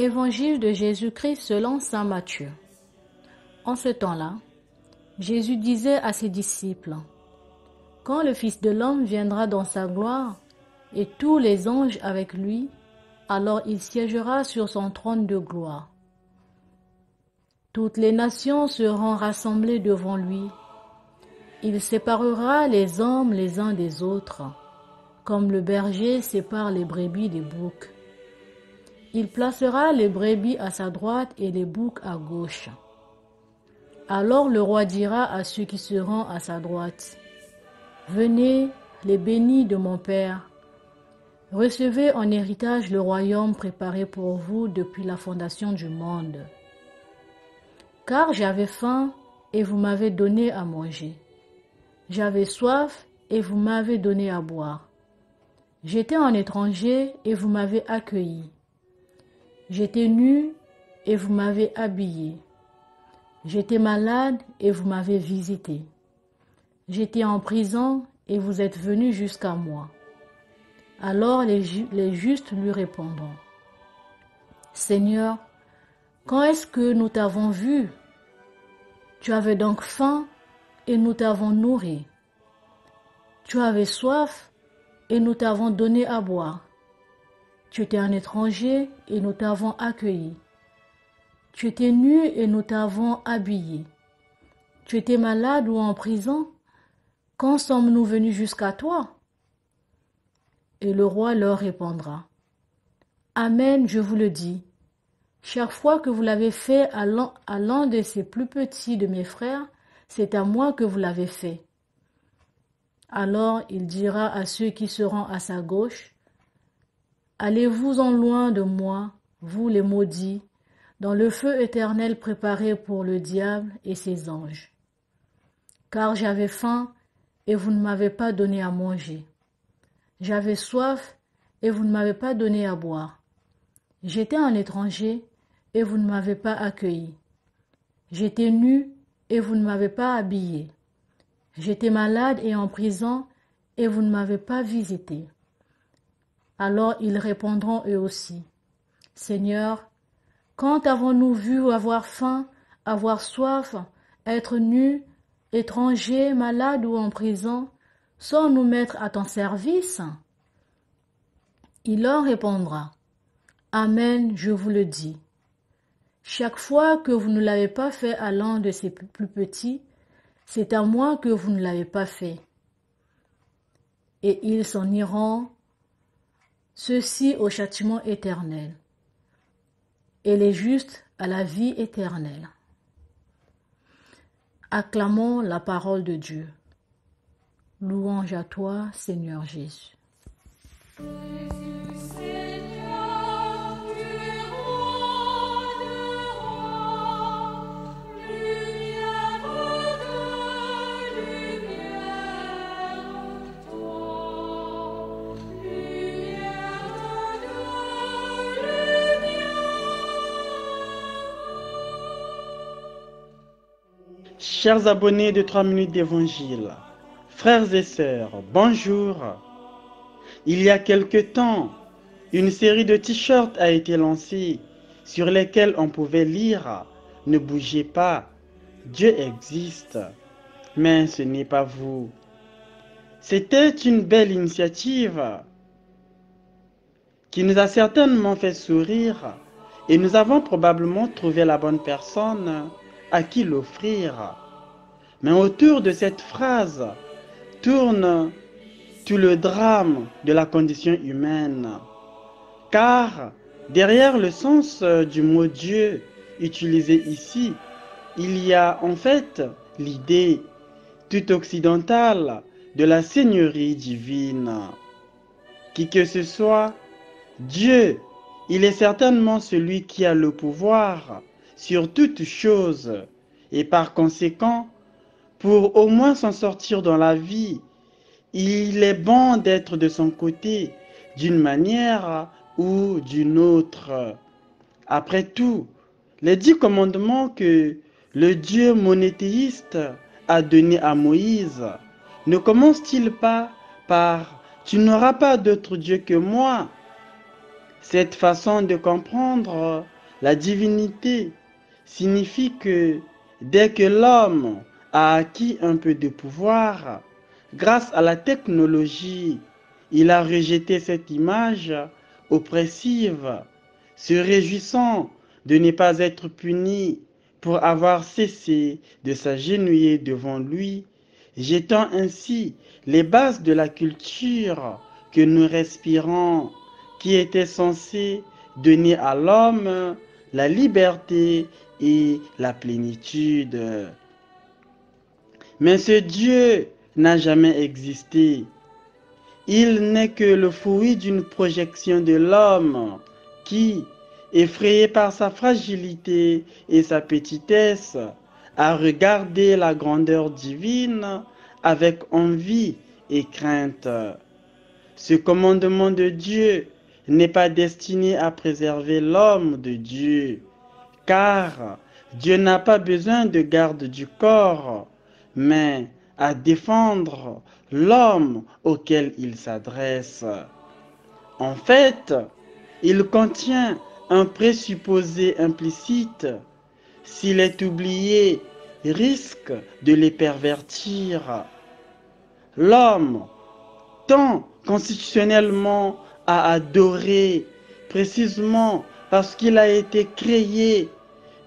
Évangile de Jésus-Christ selon saint Matthieu. En ce temps-là, Jésus disait à ses disciples, « Quand le Fils de l'homme viendra dans sa gloire, et tous les anges avec lui, alors il siégera sur son trône de gloire. Toutes les nations seront rassemblées devant lui. Il séparera les hommes les uns des autres, comme le berger sépare les brebis des boucs. Il placera les brebis à sa droite et les boucs à gauche. Alors le roi dira à ceux qui seront à sa droite, « Venez, les bénis de mon Père, recevez en héritage le royaume préparé pour vous depuis la fondation du monde. Car j'avais faim et vous m'avez donné à manger. J'avais soif et vous m'avez donné à boire. J'étais un étranger et vous m'avez accueilli. J'étais nu et vous m'avez habillé. J'étais malade et vous m'avez visité. J'étais en prison et vous êtes venus jusqu'à moi. » Alors les justes lui répondront, « Seigneur, quand est-ce que nous t'avons vu? Tu avais donc faim et nous t'avons nourri. Tu avais soif et nous t'avons donné à boire. Tu étais un étranger et nous t'avons accueilli. Tu étais nu et nous t'avons habillé. Tu étais malade ou en prison. Quand sommes-nous venus jusqu'à toi? » Et le roi leur répondra, « Amen, je vous le dis. Chaque fois que vous l'avez fait à l'un de ces plus petits de mes frères, c'est à moi que vous l'avez fait. » Alors il dira à ceux qui seront à sa gauche, « Allez-vous-en loin de moi, vous les maudits, dans le feu éternel préparé pour le diable et ses anges. Car j'avais faim et vous ne m'avez pas donné à manger. J'avais soif et vous ne m'avez pas donné à boire. J'étais un étranger et vous ne m'avez pas accueilli. J'étais nu et vous ne m'avez pas habillé. J'étais malade et en prison et vous ne m'avez pas visité. » Alors ils répondront eux aussi, « Seigneur, quand avons-nous vu avoir faim, avoir soif, être nus, étrangers, malades ou en prison, sans nous mettre à ton service? » Il leur répondra, « Amen, je vous le dis. Chaque fois que vous ne l'avez pas fait à l'un de ces plus petits, c'est à moi que vous ne l'avez pas fait. » Et ils s'en iront, ceux-ci au châtiment éternel, et les justes à la vie éternelle. Acclamons la parole de Dieu. Louange à toi, Seigneur Jésus. Chers abonnés de 3 minutes d'évangile, frères et sœurs, bonjour. Il y a quelque temps, une série de t-shirts a été lancée sur lesquels on pouvait lire « Ne bougez pas, Dieu existe, mais ce n'est pas vous ». C'était une belle initiative qui nous a certainement fait sourire et nous avons probablement trouvé la bonne personne à qui l'offrir. Mais autour de cette phrase tourne tout le drame de la condition humaine. Car derrière le sens du mot Dieu utilisé ici, il y a en fait l'idée tout occidentale de la seigneurie divine. Qui que ce soit, Dieu, il est certainement celui qui a le pouvoir sur toute chose et par conséquent, pour au moins s'en sortir dans la vie, il est bon d'être de son côté d'une manière ou d'une autre. Après tout, les 10 commandements que le Dieu monothéiste a donnés à Moïse ne commencent-ils pas par « Tu n'auras pas d'autre Dieu que moi ». Cette façon de comprendre La divinité signifie que dès que l'homme a acquis un peu de pouvoir, grâce à la technologie, il a rejeté cette image oppressive, se réjouissant de ne pas être puni pour avoir cessé de s'agenouiller devant lui, jetant ainsi les bases de la culture que nous respirons, qui était censée donner à l'homme la liberté et la plénitude. Mais ce Dieu n'a jamais existé. Il n'est que le fruit d'une projection de l'homme qui, effrayé par sa fragilité et sa petitesse, a regardé la grandeur divine avec envie et crainte. Ce commandement de Dieu n'est pas destiné à préserver l'homme de Dieu, car Dieu n'a pas besoin de garde du corps, mais à défendre l'homme auquel il s'adresse. En fait, il contient un présupposé implicite. S'il est oublié, risque de les pervertir. L'homme tend constitutionnellement à adorer, précisément parce qu'il a été créé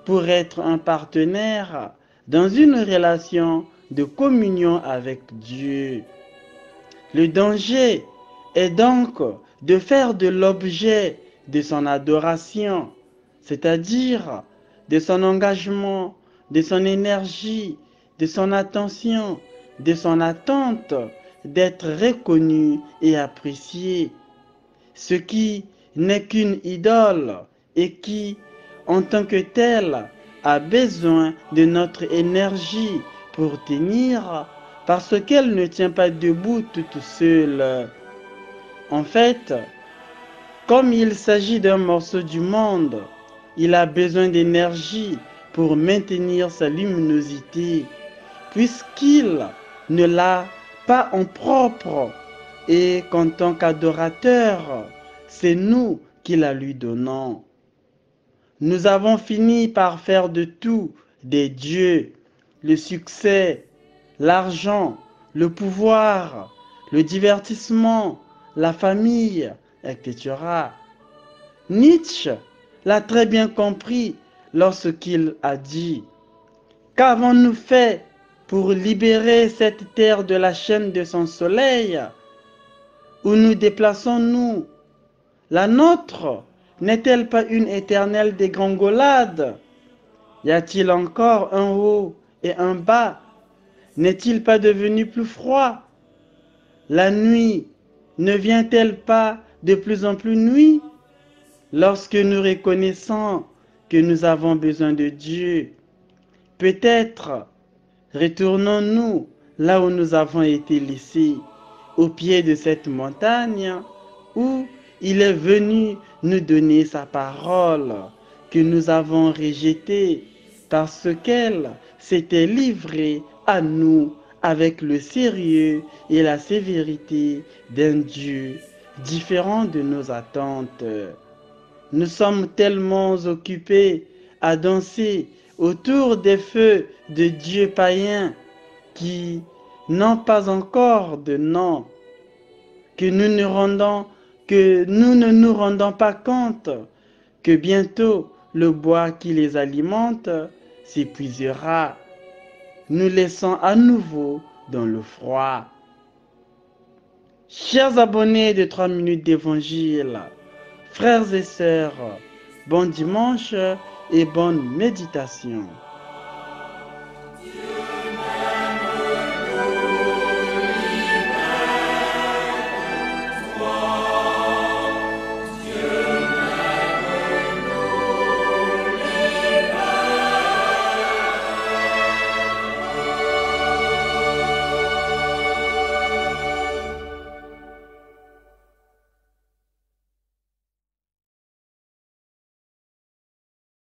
pour être un partenaire dans une relation de communion avec Dieu. Le danger est donc de faire de l'objet de son adoration, c'est-à-dire de son engagement, de son énergie, de son attention, de son attente d'être reconnu et apprécié. Ce qui n'est qu'une idole et qui, en tant que telle, a besoin de notre énergie pour tenir parce qu'elle ne tient pas debout toute seule. En fait, comme il s'agit d'un morceau du monde, il a besoin d'énergie pour maintenir sa luminosité, puisqu'il ne l'a pas en propre et qu'en tant qu'adorateur, c'est nous qui la lui donnons. Nous avons fini par faire de tout des dieux, le succès, l'argent, le pouvoir, le divertissement, la famille, etc. Nietzsche l'a très bien compris lorsqu'il a dit « Qu'avons-nous fait pour libérer cette terre de la chaîne de son soleil? Où nous déplaçons-nous? La nôtre n'est-elle pas une éternelle dégringolade? Y a-t-il encore un haut et un bas? N'est-il pas devenu plus froid? La nuit ne vient-elle pas de plus en plus nuit? Lorsque nous reconnaissons que nous avons besoin de Dieu, peut-être retournons-nous là où nous avons été laissés, au pied de cette montagne où il est venu nous donner sa parole que nous avons rejetée parce qu'elle s'était livrée à nous avec le sérieux et la sévérité d'un Dieu différent de nos attentes. Nous sommes tellement occupés à danser autour des feux de dieux païens qui n'ont pas encore de nom, que nous ne nous rendons pas compte que bientôt le bois qui les alimente s'épuisera, nous laissant à nouveau dans le froid. Chers abonnés de 3 minutes d'évangile, frères et sœurs, bon dimanche et bonne méditation.